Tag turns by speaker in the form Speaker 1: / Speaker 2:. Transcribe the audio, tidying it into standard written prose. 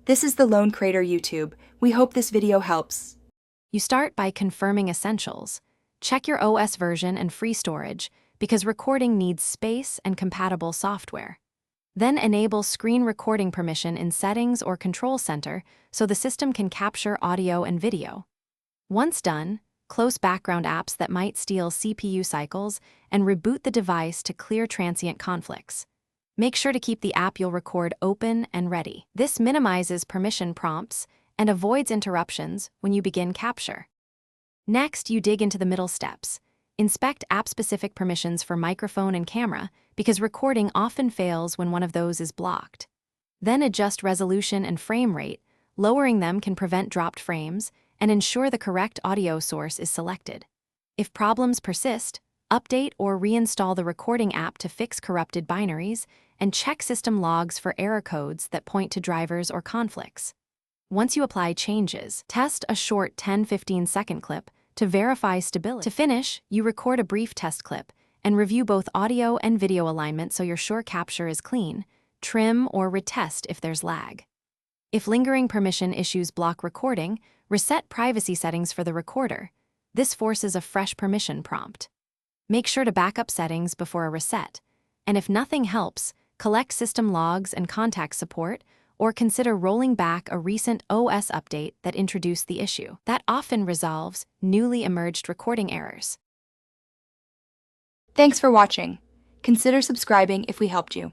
Speaker 1: This is the Lone Crater YouTube. We hope this video helps.
Speaker 2: You start by confirming essentials. Check your OS version and free storage, because recording needs space and compatible software. Then enable screen recording permission in Settings or Control Center so the system can capture audio and video. Once done, close background apps that might steal CPU cycles and reboot the device to clear transient conflicts. Make sure to keep the app you'll record open and ready. This minimizes permission prompts and avoids interruptions when you begin capture. Next, you dig into the middle steps. Inspect app-specific permissions for microphone and camera, because recording often fails when one of those is blocked. Then adjust resolution and frame rate. Lowering them can prevent dropped frames and ensure the correct audio source is selected. If problems persist, update or reinstall the recording app to fix corrupted binaries, and check system logs for error codes that point to drivers or conflicts. Once you apply changes, test a short 10-15 second clip to verify stability. To finish, you record a brief test clip and review both audio and video alignment so you're sure capture is clean. Trim or retest if there's lag. If lingering permission issues block recording, reset privacy settings for the recorder. This forces a fresh permission prompt. Make sure to back up settings before a reset, and if nothing helps, collect system logs and contact support, or consider rolling back a recent OS update that introduced the issue. That often resolves newly emerged recording errors.
Speaker 1: Thanks for watching. Consider subscribing if we helped you.